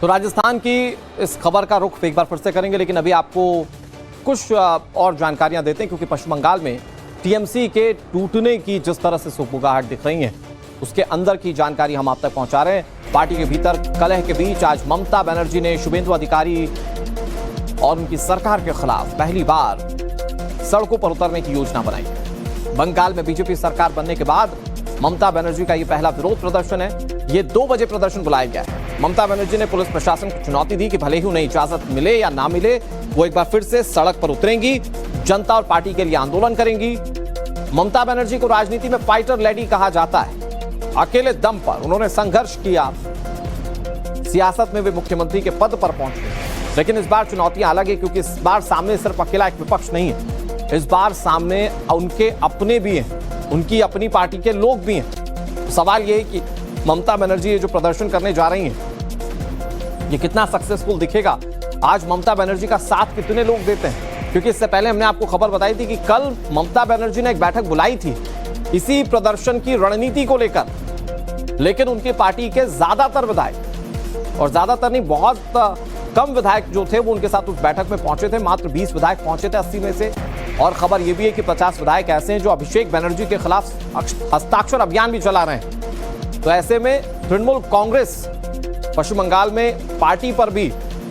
तो राजस्थान की इस खबर का रुख एक बार फिर से करेंगे, लेकिन अभी आपको कुछ और जानकारियां देते हैं, क्योंकि पश्चिम बंगाल में टीएमसी के टूटने की जिस तरह से सुगबुगाहट दिख रही है, उसके अंदर की जानकारी हम आप तक पहुंचा रहे हैं। पार्टी के भीतर कलह के बीच आज ममता बनर्जी ने शुभेंदु अधिकारी और उनकी सरकार के खिलाफ पहली बार सड़कों पर उतरने की योजना बनाई। बंगाल में बीजेपी सरकार बनने के बाद ममता बनर्जी का यह पहला विरोध प्रदर्शन है। ये 2 बजे प्रदर्शन बुलाया गया है। ममता बनर्जी ने पुलिस प्रशासन को चुनौती दी कि भले ही उन्हें इजाजत मिले या ना मिले, वो एक बार फिर से सड़क पर उतरेंगी, जनता और पार्टी के लिए आंदोलन करेंगी। ममता बनर्जी को राजनीति में फाइटर लेडी कहा जाता है। अकेले दम पर उन्होंने संघर्ष किया, सियासत में वे मुख्यमंत्री के पद पर पहुंचे। लेकिन इस बार चुनौतियां अलग है, क्योंकि इस बार सामने सिर्फ अकेला एक विपक्ष नहीं है, इस बार सामने उनके अपने भी हैं, उनकी अपनी पार्टी के लोग भी हैं। सवाल यह है कि ममता बनर्जी ये जो प्रदर्शन करने जा रही हैं, ये कितना सक्सेसफुल दिखेगा। आज ममता बनर्जी का साथ कितने लोग देते हैं, क्योंकि इससे पहले हमने आपको खबर बताई थी कि कल ममता बनर्जी ने एक बैठक बुलाई थी इसी प्रदर्शन की रणनीति को लेकर, लेकिन उनकी पार्टी के ज्यादातर विधायक, और ज्यादातर नहीं बहुत कम विधायक जो थे वो उनके साथ उस बैठक में पहुंचे थे। मात्र 20 विधायक पहुंचे थे 80 में से। और खबर यह भी है कि 50 विधायक ऐसे हैं जो अभिषेक बनर्जी के खिलाफ हस्ताक्षर अभियान भी चला रहे हैं। तो ऐसे में तृणमूल कांग्रेस पश्चिम बंगाल में पार्टी पर भी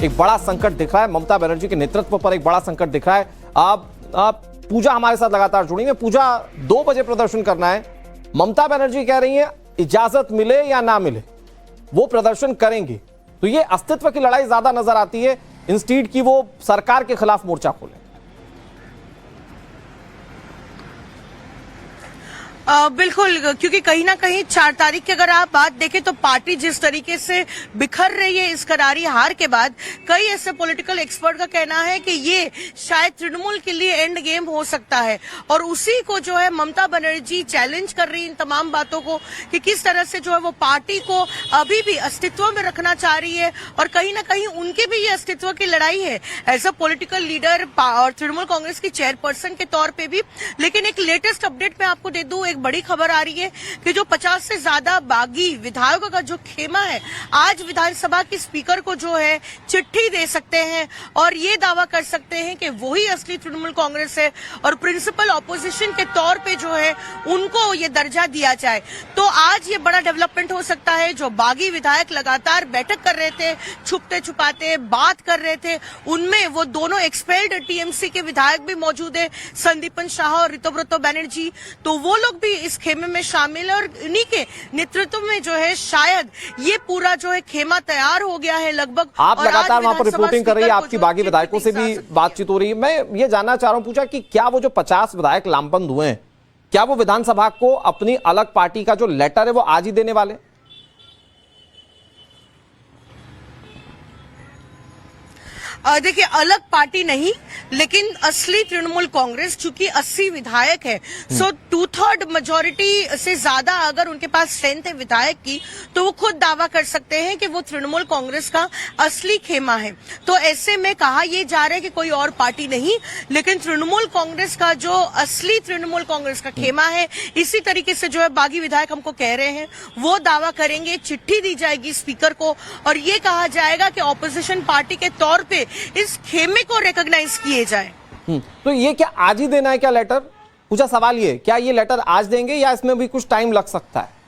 एक बड़ा संकट दिख रहा है, ममता बनर्जी के नेतृत्व पर एक बड़ा संकट दिख रहा है। अब पूजा हमारे साथ लगातार जुड़ी है। पूजा, 2 बजे प्रदर्शन करना है, ममता बनर्जी कह रही है इजाजत मिले या ना मिले वो प्रदर्शन करेंगी। तो ये अस्तित्व की लड़ाई ज्यादा नजर आती है इंस्टीड की वो सरकार के खिलाफ मोर्चा खोले। बिल्कुल, क्योंकि कहीं ना कहीं 4 तारीख की अगर आप बात देखें तो पार्टी जिस तरीके से बिखर रही है इस करारी हार के बाद, कई ऐसे पॉलिटिकल एक्सपर्ट का कहना है कि ये शायद तृणमूल के लिए एंड गेम हो सकता है। और उसी को जो है ममता बनर्जी चैलेंज कर रही इन तमाम बातों को कि किस तरह से जो है वो पार्टी को अभी भी अस्तित्व में रखना चाह रही है, और कहीं ना कहीं उनके भी ये अस्तित्व की लड़ाई है एज अ पॉलिटिकल लीडर और तृणमूल कांग्रेस की चेयरपर्सन के तौर पर भी। लेकिन एक लेटेस्ट अपडेट मैं आपको दे दूं, एक बड़ी खबर आ रही है कि जो 50 से ज्यादा बागी विधायकों का जो खेमा है, आज विधानसभा के स्पीकर को जो है चिट्ठी दे सकते हैं और ये दावा कर सकते हैं कि वही असली तृणमूल कांग्रेस है और प्रिंसिपल ऑपोजिशन के तौर पे जो है उनको ये दर्जा दिया जाए। तो आज ये बड़ा डेवलपमेंट हो सकता है। जो बागी विधायक लगातार बैठक कर रहे थे, छुपते छुपाते बात कर रहे थे, उनमें वो दोनों एक्सपेल्ड टीएमसी के विधायक भी मौजूद है, संदीपन शाह और ऋतुव्रत बनर्जी। तो वो लोग भी इस खेमे में शामिल है और इन्हीं के नेतृत्व में जो है शायद ये पूरा जो है खेमा तैयार हो गया है लगभग। आप लगातार वहां पर रिपोर्टिंग कर रही है, आपकी बागी विधायकों से भी बातचीत हो रही है। मैं ये जानना चाह रहा हूं, पूछा कि क्या वो जो 50 विधायक लामबंद हुए हैं, क्या वो विधानसभा को अपनी अलग पार्टी का जो लेटर है वो आज ही देने वाले? देखिए, अलग पार्टी नहीं, लेकिन असली तृणमूल कांग्रेस, चूंकि 80 विधायक है, सो 2/3 मेजोरिटी से ज्यादा अगर उनके पास स्ट्रेंथ है विधायक की, तो वो खुद दावा कर सकते हैं कि वो तृणमूल कांग्रेस का असली खेमा है। तो ऐसे में कहा यह जा रहा है कि कोई और पार्टी नहीं, लेकिन तृणमूल कांग्रेस का जो असली तृणमूल कांग्रेस का खेमा है, इसी तरीके से जो है बागी विधायक हमको कह रहे हैं, वो दावा करेंगे, चिट्ठी दी जाएगी स्पीकर को और ये कहा जाएगा कि ऑपोजिशन पार्टी के तौर पे इस खेमे को रिकॉग्नाइज किए जाए। तो ये क्या आज ही देना है क्या लेटर? पूछा सवाल ये, क्या ये लेटर आज देंगे या इसमें भी कुछ टाइम लग सकता है?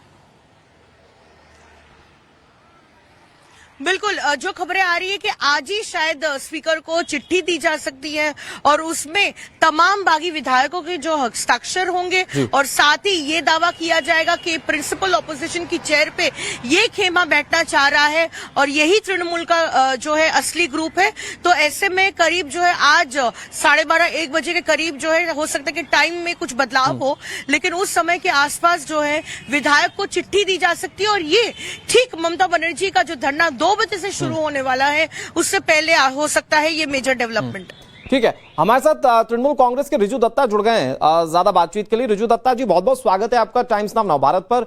बिल्कुल, जो खबरें आ रही है कि आज ही शायद स्पीकर को चिट्ठी दी जा सकती है और उसमें तमाम बागी विधायकों के जो हस्ताक्षर होंगे और साथ ही ये दावा किया जाएगा कि प्रिंसिपल ऑपोजिशन की चेयर पे ये खेमा बैठना चाह रहा है और यही तृणमूल का जो है असली ग्रुप है। तो ऐसे में करीब जो है आज 12:30-1 बजे के करीब जो है हो सकता है कि टाइम में कुछ बदलाव हो, लेकिन उस समय के आसपास जो है विधायक को चिट्ठी दी जा सकती है और ये ठीक ममता बनर्जी का जो धरना 2 बजे से शुरू होने वाला है उससे पहले हो सकता है ये मेजर डेवलपमेंट। ठीक है, हमारे साथ तृणमूल कांग्रेस के रिजू दत्ता जुड़ गए हैं ज्यादा बातचीत के लिए। रिजू दत्ता जी, बहुत बहुत स्वागत है आपका टाइम्स नाउ नवभारत पर।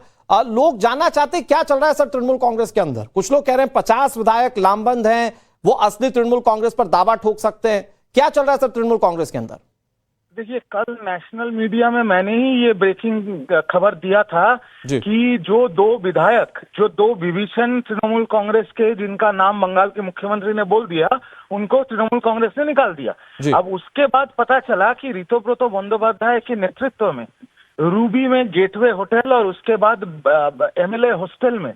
लोग जानना चाहते हैं क्या चल रहा है सर तृणमूल कांग्रेस के अंदर। कुछ लोग कह रहे हैं 50 विधायक लामबंद हैं, वो असली तृणमूल कांग्रेस पर दावा ठोक सकते हैं। क्या चल रहा है सर तृणमूल कांग्रेस के अंदर? देखिए, कल नेशनल मीडिया में मैंने ही ये ब्रेकिंग खबर दिया था कि जो दो विभीषण तृणमूल कांग्रेस के, जिनका नाम बंगाल के मुख्यमंत्री ने बोल दिया, उनको तृणमूल कांग्रेस ने निकाल दिया। अब उसके बाद पता चला कि ऋतुव्रत बंदोपाध्याय के नेतृत्व में रूबी में गेटवे होटल और उसके बाद एमएलए हॉस्टल में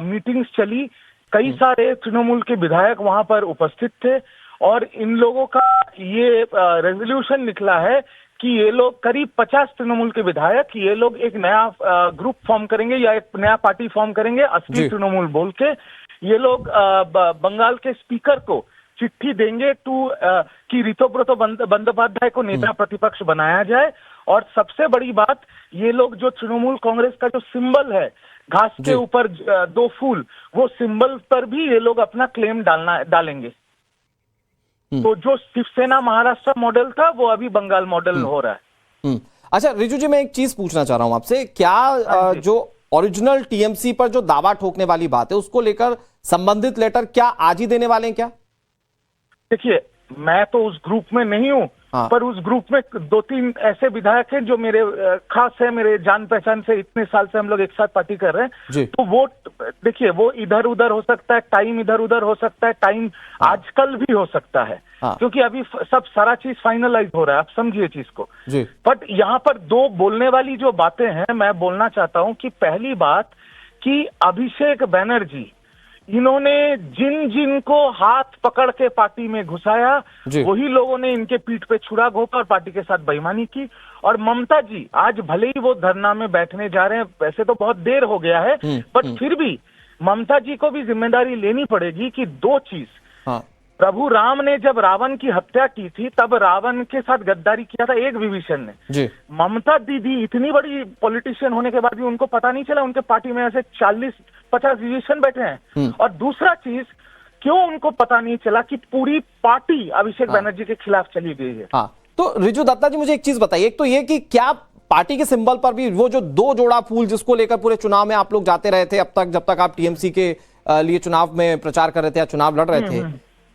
मीटिंग्स चली। कई सारे तृणमूल के विधायक वहां पर उपस्थित थे और इन लोगों का ये रेजोल्यूशन निकला है कि ये लोग करीब 50 तृणमूल के विधायक, ये लोग एक नया ग्रुप फॉर्म करेंगे या एक नया पार्टी फॉर्म करेंगे, असली तृणमूल बोल के। ये लोग बंगाल के स्पीकर को चिट्ठी देंगे कि ऋतुव्रत बंदोपाध्याय को नेता प्रतिपक्ष बनाया जाए। और सबसे बड़ी बात, ये लोग जो तृणमूल कांग्रेस का जो सिंबल है, घास के ऊपर 2 फूल, वो सिंबल पर भी ये लोग अपना क्लेम डालेंगे। तो जो शिवसेना महाराष्ट्र मॉडल था, वो अभी बंगाल मॉडल हो रहा है। अच्छा रिजू जी, मैं एक चीज पूछना चाह रहा हूं आपसे, क्या जो ओरिजिनल टीएमसी पर जो दावा ठोकने वाली बात है, उसको लेकर संबंधित लेटर क्या आज ही देने वाले हैं क्या? देखिए, मैं तो उस ग्रुप में नहीं हूं, पर उस ग्रुप में 2-3 ऐसे विधायक हैं जो मेरे खास है, मेरे जान पहचान से, इतने साल से हम लोग एक साथ पार्टी कर रहे हैं। तो वो देखिए, वो इधर उधर हो सकता है, टाइम इधर उधर हो सकता है, टाइम आजकल भी हो सकता है, क्योंकि अभी सब सारा चीज फाइनलाइज हो रहा है, आप समझिए चीज को। बट यहाँ पर 2 बोलने वाली जो बातें हैं, मैं बोलना चाहता हूँ कि पहली बात कि अभिषेक बनर्जी, इन्होंने जिन को हाथ पकड़ के पार्टी में घुसाया, वही लोगों ने इनके पीठ पे छुरा घोंपा और पार्टी के साथ बेईमानी की। और ममता जी, आज भले ही वो धरना में बैठने जा रहे हैं, वैसे तो बहुत देर हो गया है, बट फिर भी ममता जी को भी जिम्मेदारी लेनी पड़ेगी कि 2 चीज, प्रभु राम ने जब रावण की हत्या की थी, तब रावण के साथ गद्दारी किया था एक विभीषण ने। ममता दीदी इतनी बड़ी पॉलिटिशियन होने के बाद भी उनको पता नहीं चला उनके पार्टी में ऐसे 40-50 विभीषण बैठे हैं। और दूसरा चीज, क्यों उनको पता नहीं चला कि पूरी पार्टी अभिषेक बनर्जी के खिलाफ चली गई है। तो रिजू दत्ता जी, मुझे एक चीज बताइए, एक तो ये कि क्या पार्टी के सिंबल पर भी वो जो 2 जोड़ा फूल जिसको लेकर पूरे चुनाव में आप लोग जाते रहे थे अब तक, जब तक आप टीएमसी के लिए चुनाव में प्रचार कर रहे थे या चुनाव लड़ रहे थे,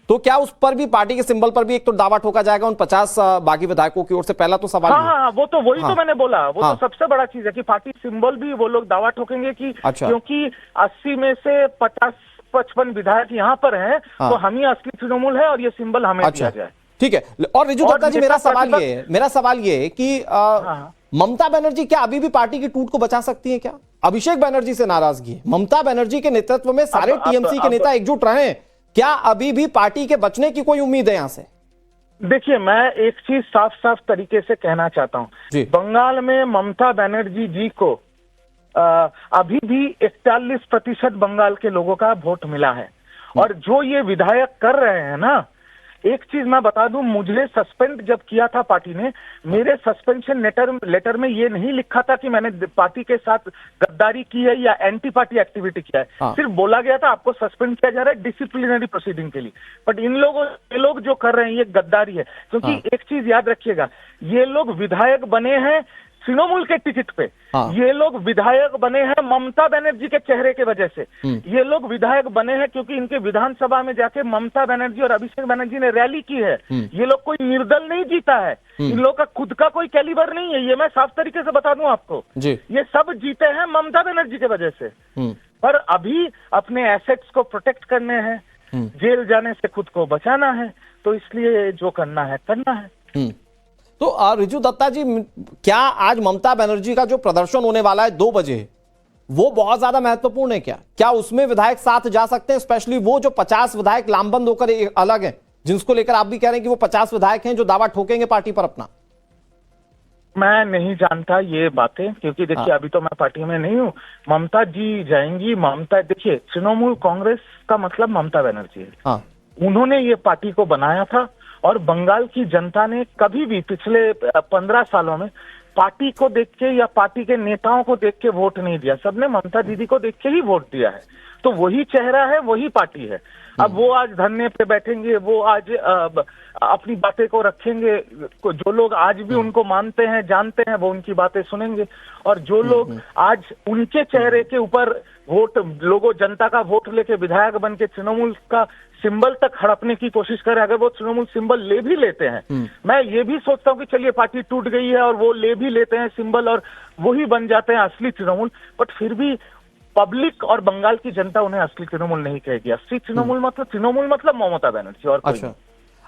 तो क्या उस पर भी, पार्टी के सिंबल पर भी एक तो दावा ठोका जाएगा उन 50 बागी विधायकों की ओर से? पहला तो सवाल वो तो वही तो मैंने बोला, वो तो सबसे बड़ा चीज है कि पार्टी सिंबल भी वो लोग दावा ठोकेंगे कि क्योंकि 80 में से 50-55 विधायक यहाँ पर हैं, तो हम ही असली तृणमूल है और ये सिंबल हमें दिया जाए। ठीक है। और रिजू दत्ता जी, मेरा सवाल ये है कि ममता बनर्जी क्या अभी भी पार्टी की टूट को बचा सकती है? क्या अभिषेक बनर्जी से नाराजगी है, ममता बनर्जी के नेतृत्व में सारे टीएमसी के नेता एकजुट रहे, क्या अभी भी पार्टी के बचने की कोई उम्मीद है यहां से? देखिए, मैं एक चीज साफ साफ तरीके से कहना चाहता हूं, बंगाल में ममता बनर्जी जी को अभी भी 41% बंगाल के लोगों का वोट मिला है। और जो ये विधायक कर रहे हैं ना, एक चीज मैं बता दूं, मुझे सस्पेंड जब किया था पार्टी ने, मेरे सस्पेंशन लेटर में ये नहीं लिखा था कि मैंने पार्टी के साथ गद्दारी की है या एंटी पार्टी एक्टिविटी किया है। सिर्फ बोला गया था आपको सस्पेंड किया जा रहा है डिसिप्लिनरी प्रोसीडिंग के लिए। बट ये लोग जो कर रहे हैं, ये गद्दारी है। क्योंकि एक चीज याद रखिएगा, ये लोग विधायक बने हैं तृणमूल के टिकट पे, ये लोग विधायक बने हैं ममता बनर्जी के चेहरे के वजह से। ये लोग विधायक बने हैं क्योंकि इनके विधानसभा में जाके ममता बनर्जी और अभिषेक बनर्जी ने रैली की है। ये लोग कोई निर्दल नहीं जीता है, इन लोग का खुद का कोई कैलिबर नहीं है, ये मैं साफ तरीके से बता दूं आपको। ये सब जीते हैं ममता बनर्जी के वजह से। पर अभी अपने एसेट्स को प्रोटेक्ट करने हैं, जेल जाने से खुद को बचाना है, तो इसलिए जो करना है करना है। तो रिजू दत्ता जी, क्या आज ममता बनर्जी का जो प्रदर्शन होने वाला है 2 बजे, वो बहुत ज्यादा महत्वपूर्ण है? क्या उसमें विधायक साथ जा सकते हैं? स्पेशली वो जो 50 विधायक लामबंद होकर अलग हैं, जिनको लेकर आप भी कह रहे हैं कि वो 50 विधायक हैं जो दावा ठोकेंगे पार्टी पर अपना। मैं नहीं जानता ये बातें, क्योंकि देखिए अभी तो मैं पार्टी में नहीं हूँ। ममता जी जाएंगी। ममता, देखिए तृणमूल कांग्रेस का मतलब ममता बनर्जी है। उन्होंने ये पार्टी को बनाया था और बंगाल की जनता ने कभी भी पिछले 15 सालों में पार्टी को देख के या पार्टी के नेताओं को देख के वोट नहीं दिया, सबने ममता दीदी को देख के ही वोट दिया है। तो वही चेहरा है, वही पार्टी है। अब वो आज धरने पे बैठेंगे, वो आज अपनी बातें को रखेंगे, जो लोग आज भी उनको मानते हैं, जानते हैं, वो उनकी बातें सुनेंगे। और जो लोग आज उनके चेहरे के ऊपर वोट लोगों जनता का वोट लेके विधायक बन के तृणमूल का सिंबल तक हड़पने की कोशिश करें, अगर वो तृणमूल सिंबल ले भी लेते हैं, मैं ये भी सोचता हूँ कि चलिए पार्टी टूट गई है और वो ले भी लेते हैं सिंबल और वही बन जाते हैं असली तृणमूल, बट फिर भी पब्लिक और बंगाल की जनता उन्हें असली तृणमूल नहीं कहेगी। असली तृणमूल मतलब ममता बनर्जी और कोई नहीं।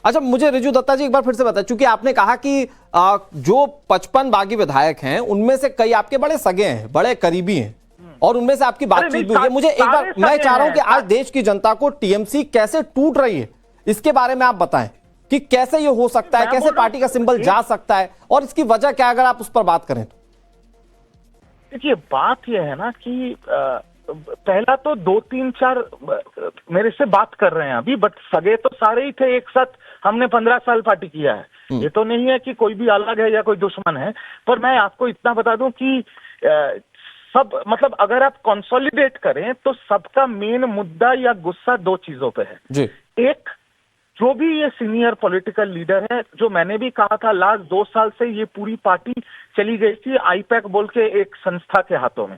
अच्छा, मुझे रिजू दत्ता जी एक बार फिर से बताएं, चूंकि आपने कहा कि जो 55 बागी विधायक हैं उनमें से कई आपके बड़े सगे हैं, बड़े करीबी हैं और उनमें से आपकी बातचीत भी हुई है। मुझे एक बार मैं चाह रहा हूं कि आज देश की जनता को टीएमसी कैसे टूट रही है इसके बारे में आप बताएं कि कैसे ये हो सकता है, कैसे पार्टी का सिंबल जा सकता है और इसकी वजह क्या, अगर आप उस पर बात करें तो। देखिए बात यह है ना कि पहला तो 2-3-4 मेरे से बात कर रहे हैं अभी, बट सगे तो सारे ही थे एक साथ, हमने 15 साल पार्टी किया है। ये तो नहीं है कि कोई भी अलग है या कोई दुश्मन है, पर मैं आपको इतना बता दूं कि सब मतलब अगर आप कंसोलिडेट करें तो सबका मेन मुद्दा या गुस्सा 2 चीजों पे है जी। एक, जो भी ये सीनियर पॉलिटिकल लीडर है, जो मैंने भी कहा था लास्ट 2 साल से ये पूरी पार्टी चली गई थी आईपैक बोल के एक संस्था के हाथों में,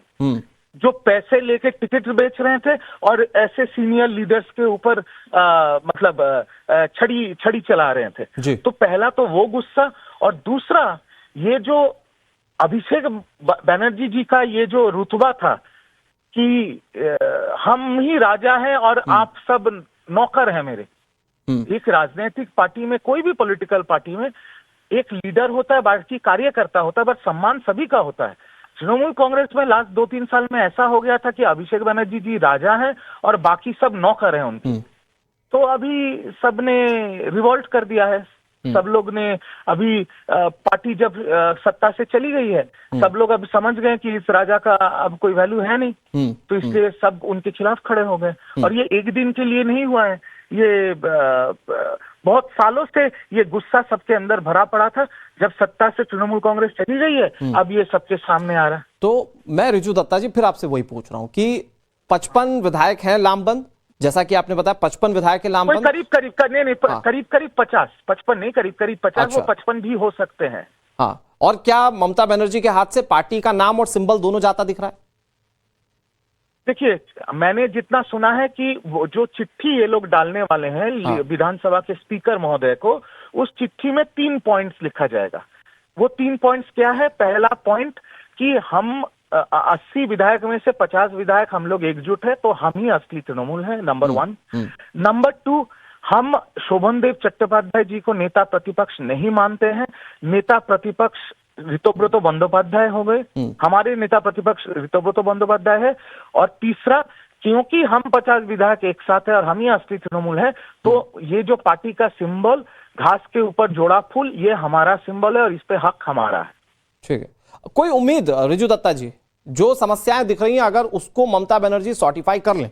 जो पैसे लेके टिकट बेच रहे थे और ऐसे सीनियर लीडर्स के ऊपर छड़ी चला रहे थे। तो पहला तो वो गुस्सा, और दूसरा ये जो अभिषेक बनर्जी जी का ये जो रुतबा था कि हम ही राजा हैं और आप सब नौकर हैं मेरे। एक राजनीतिक पार्टी में, कोई भी पॉलिटिकल पार्टी में एक लीडर होता है, बाकी कार्यकर्ता होता है, बट सम्मान सभी का होता है। तृणमूल कांग्रेस में लास्ट 2-3 साल में ऐसा हो गया था कि अभिषेक बनर्जी जी राजा हैं और बाकी सब नौकर हैं उनकी। तो अभी सबने रिवोल्ट कर दिया है, सब लोग ने अभी पार्टी जब सत्ता से चली गई है, सब लोग अब समझ गए कि इस राजा का अब कोई वैल्यू है नहीं, तो इसलिए सब उनके खिलाफ खड़े हो गए। और ये एक दिन के लिए नहीं हुआ है, ये बहुत सालों से ये गुस्सा सबके अंदर भरा पड़ा था। जब सत्ता से तृणमूल कांग्रेस चली गई है, अब ये सबके सामने आ रहा है। तो मैं रिजू दत्ता जी फिर आपसे वही पूछ रहा हूं कि 55 विधायक हैं लामबंद, जैसा कि आपने बताया 55 विधायक के लामबंद, करीब 50, 55 नहीं, करीब 50। अच्छा। वो 55 भी हो सकते हैं। हाँ, और क्या ममता बनर्जी के हाथ से पार्टी का नाम और सिंबल दोनों जाता दिख रहा है? देखिए, मैंने जितना सुना है कि वो जो चिट्ठी ये लोग डालने वाले हैं विधानसभा के स्पीकर महोदय को, उस चिट्ठी में 3 पॉइंट्स लिखा जाएगा। वो 3 पॉइंट्स क्या है? पहला पॉइंट कि हम 80 विधायक में से 50 विधायक हम लोग एकजुट है, तो हम ही असली तृणमूल है, नंबर 1। नंबर 2, हम शोभन देव चट्टोपाध्याय जी को नेता प्रतिपक्ष नहीं मानते हैं। नेता प्रतिपक्ष ऋतुव्रत बंदोपाध्याय हो गए, हमारे नेता प्रतिपक्ष ऋतुव्रत बंदोपाध्याय है। और तीसरा, क्योंकि हम 50 विधायक एक साथ है और हम ही असली तृणमूल है, तो ये जो पार्टी का सिंबल घास के ऊपर जोड़ा फूल, ये हमारा सिंबल है और इस पे हक हमारा है। ठीक है, कोई उम्मीद रिजू दत्ता जी, जो समस्याएं दिख रही हैं अगर उसको ममता बनर्जी सॉर्टिफाई कर लें,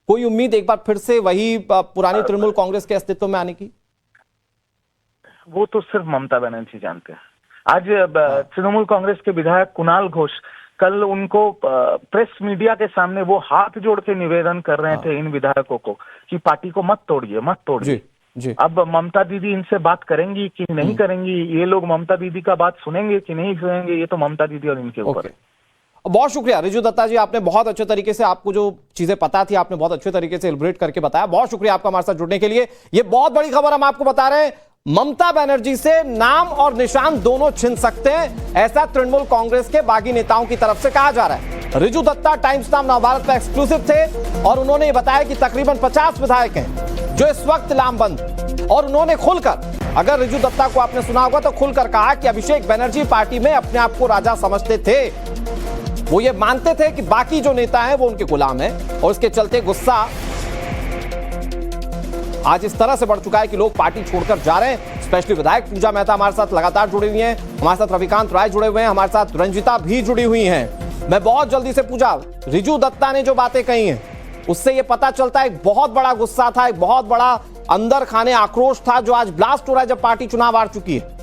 कोई उम्मीद एक बार फिर से वही पुरानी तृणमूल कांग्रेस के अस्तित्व में आने की? वो तो सिर्फ ममता बनर्जी जानते हैं। आज तृणमूल कांग्रेस के विधायक कुणाल घोष, कल उनको प्रेस मीडिया के सामने वो हाथ जोड़ के निवेदन कर रहे थे इन विधायकों को कि पार्टी को मत तोड़िए, मत तोड़िए। जी। अब ममता दीदी इनसे बात करेंगी कि नहीं करेंगी, ये लोग ममता दीदी का बात सुनेंगे कि नहीं सुनेंगे, ये तो ममता दीदी और इनके ऊपर है। बहुत शुक्रिया रिजू दत्ता जी, आपने बहुत अच्छे तरीके से, आपको जो चीजें पता थी आपने बहुत अच्छे तरीके से एलिब्रेट करके बताया। बहुत शुक्रिया आपका हमारे साथ जुड़ने के लिए। ये बहुत बड़ी खबर हम आपको बता रहे हैं, ममता बनर्जी से नाम और निशान दोनों छिन सकते हैं, ऐसा तृणमूल कांग्रेस के बागी नेताओं की तरफ से कहा जा रहा है। रिजू दत्ता टाइम्स नाम नवभारत पर एक्सक्लूसिव थे और उन्होंने ये बताया कि तकरीबन 50 विधायक हैं जो इस वक्त लामबंद, और उन्होंने खुलकर, अगर रिजू दत्ता को आपने सुना होगा तो खुलकर कहा कि अभिषेक बनर्जी पार्टी में अपने आप को राजा समझते थे, वो ये मानते थे कि बाकी जो नेता हैं वो उनके गुलाम हैं, और इसके चलते गुस्सा आज इस तरह से बढ़ चुका है कि लोग पार्टी छोड़कर जा रहे हैं। स्पेशली विधायक पूजा मेहता हमारे साथ लगातार जुड़ी हुई हैं, हमारे साथ रविकांत राय जुड़े हुए हैं, हमारे साथ रंजिता भी जुड़ी हुई हैं। मैं बहुत जल्दी से पूछा, रिजू दत्ता ने जो बातें कही हैं उससे यह पता चलता है एक बहुत बड़ा गुस्सा था, एक बहुत बड़ा अंदर खाने आक्रोश था जो आज ब्लास्ट हो रहा है जब पार्टी चुनाव हार चुकी है।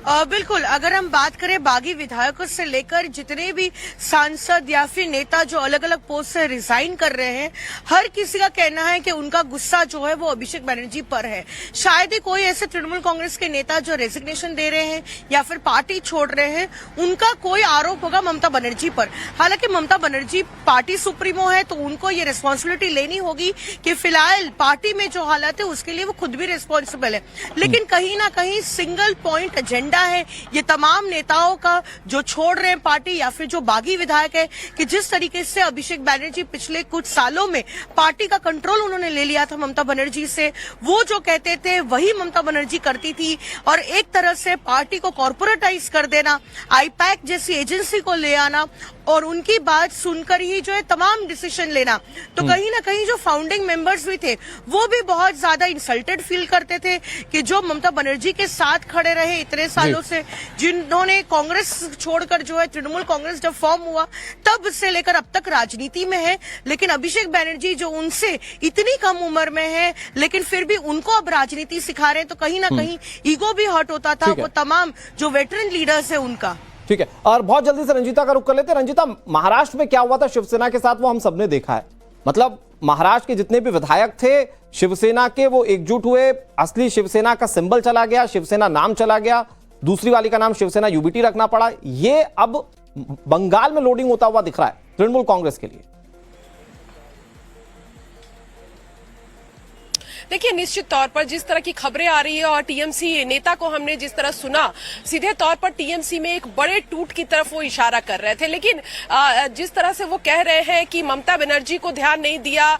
बिल्कुल, अगर हम बात करें बागी विधायकों से लेकर जितने भी सांसद या फिर नेता जो अलग अलग पोस्ट से रिजाइन कर रहे हैं, हर किसी का कहना है कि उनका गुस्सा जो है वो अभिषेक बनर्जी पर है। शायद ही कोई ऐसे तृणमूल कांग्रेस के नेता जो रेजिग्नेशन दे रहे हैं या फिर पार्टी छोड़ रहे हैं, उनका कोई आरोप होगा ममता बनर्जी पर। हालांकि ममता बनर्जी पार्टी सुप्रीमो है, तो उनको ये रिस्पॉन्सिबिलिटी लेनी होगी कि फिलहाल पार्टी में जो हालत है उसके लिए वो खुद भी रिस्पॉन्सिबल है। लेकिन कहीं ना कहीं सिंगल पॉइंट एजेंडा है ये तमाम नेताओं का जो छोड़ रहे हैं पार्टी या फिर जो बागी विधायक है, कि जिस तरीके से अभिषेक बनर्जी पिछले कुछ सालों में पार्टी का कंट्रोल उन्होंने ले लिया था ममता बनर्जी से, वो जो कहते थे वही ममता बनर्जी करती थी, और एक तरह से पार्टी को कॉर्पोरेटाइज कर देना, आईपैक जैसी एजेंसी को ले आना और उनकी बात सुनकर ही जो है तमाम डिसीजन लेना। तो कहीं ना कहीं जो फाउंडिंग मेंबर्स भी थे वो भी बहुत ज्यादा इंसल्टेड फील करते थे कि जो ममता बनर्जी के साथ खड़े रहे इतने सालों से, जिन्होंने कांग्रेस छोड़कर जो है तृणमूल कांग्रेस जब फॉर्म हुआ तब से लेकर अब तक राजनीति में है, लेकिन अभिषेक बनर्जी जो उनसे इतनी कम उम्र में है लेकिन फिर भी उनको अब राजनीति सिखा रहे हैं, तो कहीं ना कहीं ईगो भी हर्ट होता था वो तमाम जो वेटरन लीडर्स है उनका। ठीक है, और बहुत जल्दी से रंजीता का रुख कर लेते हैं। रंजीता, महाराष्ट्र में क्या हुआ था शिवसेना के साथ वो हम सबने देखा है। मतलब महाराष्ट्र के जितने भी विधायक थे शिवसेना के, वो एकजुट हुए, असली शिवसेना का सिंबल चला गया, शिवसेना नाम चला गया, दूसरी वाली का नाम शिवसेना यूबीटी रखना पड़ा। ये अब बंगाल में लोडिंग होता हुआ दिख रहा है तृणमूल कांग्रेस के लिए। देखिए, निश्चित तौर पर जिस तरह की खबरें आ रही है और टीएमसी नेता को हमने जिस तरह सुना, सीधे तौर पर टीएमसी में एक बड़े टूट की तरफ वो इशारा कर रहे थे। लेकिन जिस तरह से वो कह रहे हैं कि ममता बनर्जी को ध्यान नहीं दिया,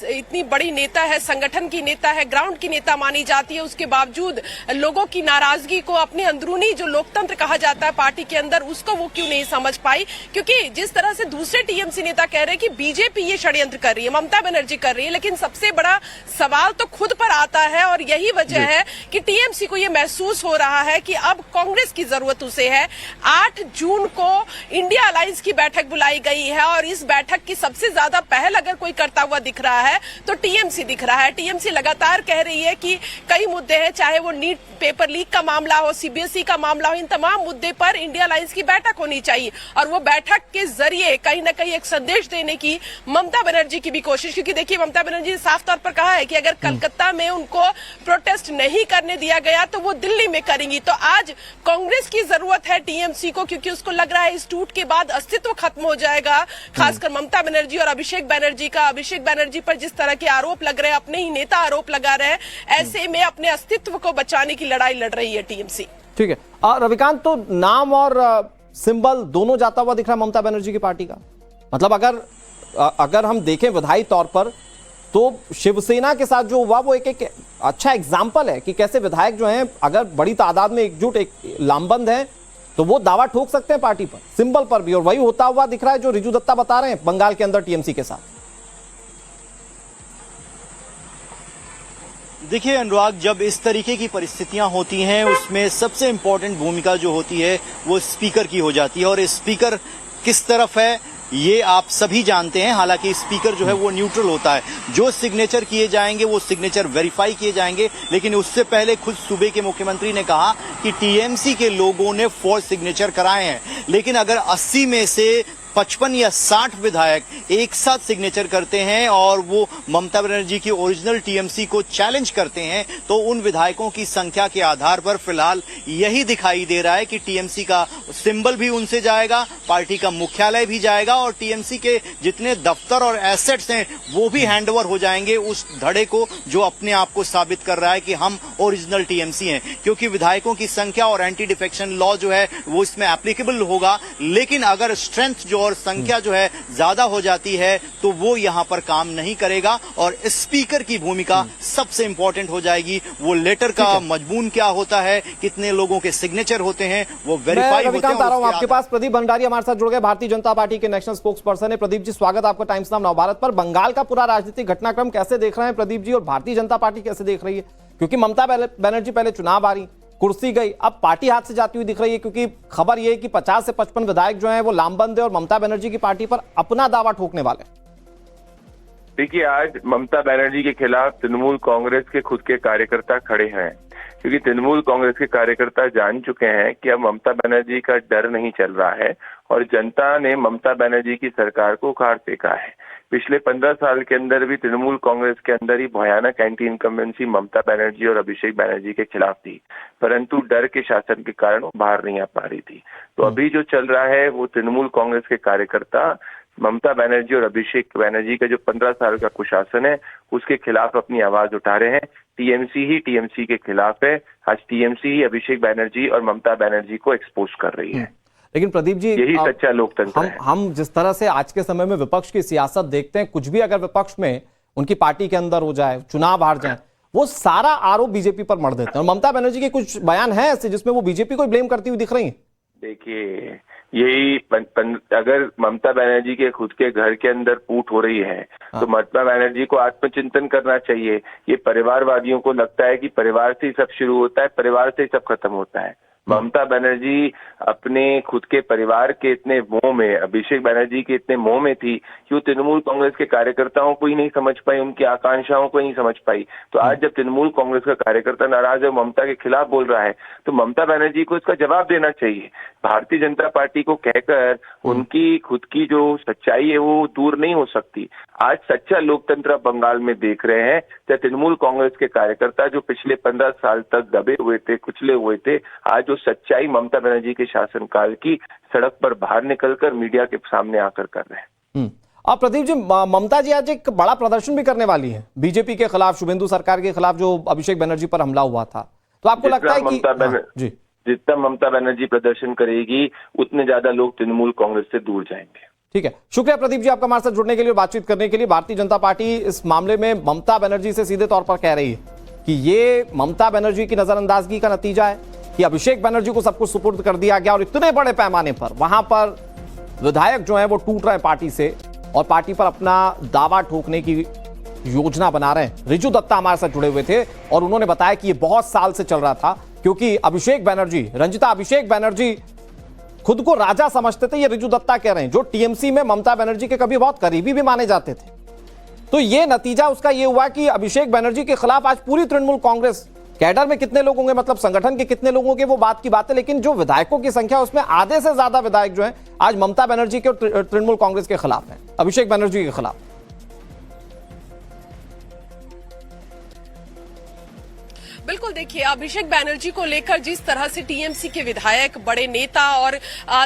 इतनी बड़ी नेता है, संगठन की नेता है, ग्राउंड की नेता मानी जाती है, उसके बावजूद लोगों की नाराजगी को, अपने अंदरूनी जो लोकतंत्र कहा जाता है पार्टी के अंदर, उसको वो क्यों नहीं समझ पाई। क्योंकि जिस तरह से दूसरे टीएमसी नेता कह रहे हैं कि बीजेपी ये षड्यंत्र कर रही है, ममता बनर्जी कर रही है, लेकिन सबसे बड़ा सवाल तो खुद पर आता है और यही वजह है कि टीएमसी को यह महसूस हो रहा है कि अब कांग्रेस की जरूरत उसे है। 8 जून को इंडिया अलायंस की बैठक बुलाई गई है और इस बैठक की सबसे ज्यादा पहल अगर कोई करता हुआ दिख रहा है तो टीएमसी दिख रहा है। टीएमसी लगातार कह रही है कि कई मुद्दे हैं, चाहे वो नीट पेपर लीक का मामला हो, सीबीएसई का मामला हो, इन तमाम मुद्दे पर इंडिया अलायंस की बैठक होनी चाहिए और वो बैठक के जरिए कहीं ना कहीं एक संदेश देने की ममता बनर्जी की भी कोशिश। क्योंकि देखिए, ममता बनर्जी ने साफ तौर पर कहा है कि अगर कलकत्ता में उनको प्रोटेस्ट नहीं करने दिया गया तो वो दिल्ली में करेंगी। तो आज कांग्रेस की जरूरत है टीएमसी को, क्योंकि उसको लग रहा है इस टूट के बाद अस्तित्व खत्म हो जाएगा, खासकर ममता बनर्जी और अभिषेक बनर्जी का। अभिषेक बनर्जी पर जिस तरह के आरोप लग रहे हैं, अपने ही नेता आरोप लगा रहे हैं, ऐसे में अपने अस्तित्व को बचाने की लड़ाई लड़ रही है टीएमसी। ठीक है, रविकांत, तो नाम और सिंबल दोनों जाता हुआ दिख रहा है ममता बनर्जी की पार्टी का। मतलब अगर हम देखें विधायी तौर पर तो शिवसेना के साथ जो हुआ वो एक अच्छा एग्जाम्पल है कि कैसे विधायक जो हैं अगर बड़ी तादाद में एकजुट एक लामबंद हैं तो वो दावा ठोक सकते हैं पार्टी पर, सिंबल पर भी। और वही होता हुआ दिख रहा है जो रिजू दत्ता बता रहे हैं बंगाल के अंदर टीएमसी के साथ। देखिए अनुराग, जब इस तरीके की परिस्थितियां होती हैं उसमें सबसे इंपॉर्टेंट भूमिका जो होती है वो स्पीकर की हो जाती है। और स्पीकर किस तरफ है ये आप सभी जानते हैं। हालांकि स्पीकर जो है वो न्यूट्रल होता है, जो सिग्नेचर किए जाएंगे वो सिग्नेचर वेरीफाई किए जाएंगे। लेकिन उससे पहले खुद सूबे के मुख्यमंत्री ने कहा कि टीएमसी के लोगों ने फॉल्स सिग्नेचर कराए हैं। लेकिन अगर 80 में से 55 या 60 विधायक एक साथ सिग्नेचर करते हैं और वो ममता बनर्जी की ओरिजिनल टीएमसी को चैलेंज करते हैं तो उन विधायकों की संख्या के आधार पर फिलहाल यही दिखाई दे रहा है कि टीएमसी का सिंबल भी उनसे जाएगा, पार्टी का मुख्यालय भी जाएगा और टीएमसी के जितने दफ्तर और एसेट्स हैं वो भी हैंडओवर हो जाएंगे उस धड़े को जो अपने आप को साबित कर रहा है कि हम ओरिजिनल टीएमसी हैं। क्योंकि विधायकों की संख्या और एंटी डिफेक्शन लॉ जो है वो इसमें एप्लीकेबल होगा, लेकिन अगर स्ट्रेंथ जो और संख्या जो है ज्यादा हो जाती है तो वो यहां पर काम नहीं करेगा और स्पीकर की भूमिका सबसे इंपॉर्टेंट हो जाएगी। वो लेटर का मजमून क्या होता है, कितने लोगों के सिग्नेचर होते हैं, वो वेरीफाई होते हैं। आपके पास प्रदीप भंडारी हमारे साथ जुड़ गए, भारतीय जनता पार्टी के नेशनल स्पोक्स पर्सन है। प्रदीप जी, स्वागत आपका टाइम्स नाउ नवभारत पर। बंगाल का पूरा राजनीतिक घटनाक्रम कैसे देख रहे हैं प्रदीप जी, और भारतीय जनता पार्टी कैसे देख रही है? क्योंकि ममता बनर्जी पहले चुनाव आ रही, कुर्सी गई, अब पार्टी हाथ से जाती हुई दिख रही है। क्योंकि खबर यह है कि 50 से 55 विधायक जो हैं वो लामबंद है और ममता बनर्जी की पार्टी पर अपना दावा ठोकने वाले। देखिए, आज ममता बनर्जी के खिलाफ तृणमूल कांग्रेस के खुद के कार्यकर्ता खड़े हैं। क्योंकि तृणमूल कांग्रेस के कार्यकर्ता जान चुके हैं कि अब ममता बनर्जी का डर नहीं चल रहा है और जनता ने ममता बनर्जी की सरकार को उखाड़ फेंका है। पिछले 15 साल के अंदर भी तृणमूल कांग्रेस के अंदर ही भयानक एंटी इनकम्बेंसी ममता बनर्जी और अभिषेक बनर्जी के खिलाफ थी, परंतु डर के शासन के कारण वो बाहर नहीं आ पा रही थी। तो अभी जो चल रहा है वो तृणमूल कांग्रेस के कार्यकर्ता ममता बनर्जी और अभिषेक बनर्जी का जो 15 साल का कुशासन है उसके खिलाफ अपनी आवाज उठा रहे हैं। टीएमसी ही टीएमसी के खिलाफ है। आज टीएमसी ही अभिषेक बनर्जी और ममता बनर्जी को एक्सपोज कर रही है। लेकिन प्रदीप जी, यही सच्चा लोकतंत्र है। हम जिस तरह से आज के समय में विपक्ष की सियासत देखते हैं, कुछ भी अगर विपक्ष में उनकी पार्टी के अंदर हो जाए, चुनाव हार जाए, वो सारा आरोप बीजेपी पर मढ़ देते हैं। और ममता बनर्जी के कुछ बयान हैं ऐसे जिसमें वो बीजेपी को ब्लेम करती हुई दिख रही है। देखिए, यही अगर ममता बनर्जी के खुद के घर के अंदर फूट हो रही है तो ममता बनर्जी को आत्मचिंतन करना चाहिए। ये परिवारवादियों को लगता है कि परिवार से ही सब शुरू होता है, परिवार से ही सब खत्म होता है। ममता बनर्जी अपने खुद के परिवार के इतने मोह में, अभिषेक बनर्जी के इतने मोह में थी कि वो तृणमूल कांग्रेस के कार्यकर्ताओं को ही नहीं समझ पाई, उनकी आकांक्षाओं को ही नहीं समझ पाई। तो आज जब तृणमूल कांग्रेस का कार्यकर्ता नाराज है, ममता के खिलाफ बोल रहा है, तो ममता बनर्जी को इसका जवाब देना चाहिए। भारतीय जनता पार्टी को कहकर उनकी खुद की जो सच्चाई है वो दूर नहीं हो सकती। आज सच्चा लोकतंत्र बंगाल में देख रहे हैं जब तृणमूल कांग्रेस के कार्यकर्ता जो पिछले 15 साल तक दबे हुए थे, कुचले हुए थे, आज जो सच्चाई ममता बनर्जी के शासनकाल की सड़क पर बाहर निकलकर मीडिया के सामने आकर कर रहे हैं। अब प्रदीप जी, ममता जी आज एक बड़ा प्रदर्शन भी करने वाली है बीजेपी के खिलाफ, शुभेंदु सरकार के खिलाफ जो अभिषेक बनर्जी पर हमला हुआ था। तो आपको लगता है कि जितना ममता बनर्जी प्रदर्शन करेगी उतने ज्यादा लोग तृणमूल कांग्रेस से दूर जाएंगे। ठीक है, शुक्रिया प्रदीप जी आपका हमारे साथ जुड़ने के लिए, बातचीत करने के लिए। भारतीय जनता पार्टी इस मामले में ममता बनर्जी से सीधे तौर पर कह रही है कि ये ममता बनर्जी की नजरअंदाजगी का नतीजा है कि अभिषेक बनर्जी को सब कुछ सुपुर्द कर दिया गया और इतने बड़े पैमाने पर वहां पर विधायक जो है वो टूट रहे हैं पार्टी से और पार्टी पर अपना दावा ठोकने की योजना बना रहे हैं। रिजू दत्ता हमारे साथ जुड़े हुए थे और उन्होंने बताया कि ये बहुत साल से चल रहा था, क्योंकि अभिषेक बनर्जी, रंजिता अभिषेक बनर्जी खुद को राजा समझते थे, ये रिजू दत्ता कह रहे हैं, जो टीएमसी में ममता बनर्जी के कभी बहुत करीबी भी माने जाते थे। तो ये नतीजा उसका ये हुआ कि अभिषेक बनर्जी के खिलाफ आज पूरी तृणमूल कांग्रेस, कैडर में कितने लोग होंगे, मतलब संगठन के कितने लोगों के वो बात की बात है, लेकिन जो विधायकों की संख्या उसमें आधे से ज्यादा विधायक जो हैं आज ममता बनर्जी के और तृणमूल कांग्रेस के खिलाफ हैं, अभिषेक बनर्जी के खिलाफ। बिल्कुल, देखिए अभिषेक बनर्जी को लेकर जिस तरह से टीएमसी के विधायक, बड़े नेता और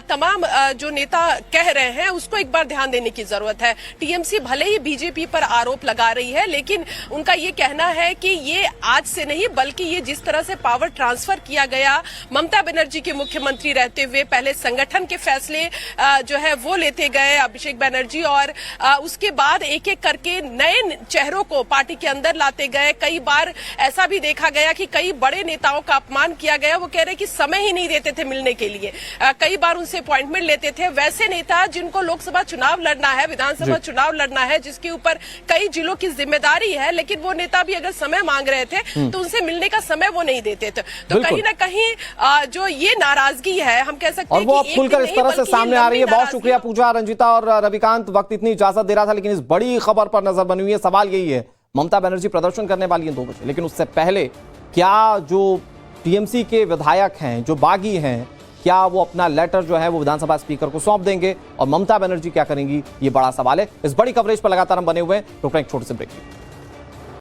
तमाम जो नेता कह रहे हैं उसको एक बार ध्यान देने की जरूरत है। टीएमसी भले ही बीजेपी पर आरोप लगा रही है, लेकिन उनका ये कहना है कि ये आज से नहीं बल्कि ये जिस तरह से पावर ट्रांसफर किया गया ममता बनर्जी के मुख्यमंत्री रहते हुए, पहले संगठन के फैसले जो है वो लेते गए अभिषेक बनर्जी और उसके बाद एक एक करके नए चेहरों को पार्टी के अंदर लाते गए। कई बार ऐसा भी देखा गया कि कई बड़े नेताओं का अपमान किया गया। वो कह रहे कि समय ही नहीं देते थे मिलने के लिए, कई बार उनसे अपॉइंटमेंट लेते थे। वैसे नेता जिनको लोकसभा चुनाव लड़ना है, विधानसभा चुनाव लड़ना है, जिसके ऊपर कई जिलों की जिम्मेदारी है, लेकिन वो नेता भी अगर समय मांग रहे थे तो उनसे मिलने का समय वो नहीं देते थे। तो कहीं ना कहीं जो ये नाराजगी है हम कह सकते हैं और वो अब खुलकर इस तरह से सामने आ रही है। बहुत शुक्रिया पूजा, रंजिता और रविकांत। वक्त इतनी इजाजत दे रहा था, लेकिन इस बड़ी खबर पर नजर बनी हुई है। सवाल यही है, ममता बनर्जी प्रदर्शन करने वाली है 2 बजे, लेकिन उससे पहले क्या जो टीएमसी के विधायक हैं, जो बागी हैं, क्या वो अपना लेटर जो है वो विधानसभा स्पीकर को सौंप देंगे और ममता बनर्जी क्या करेंगी, ये बड़ा सवाल है। इस बड़ी कवरेज पर लगातार हम बने हुए हैं। रुकते हैं एक छोटे से ब्रेक।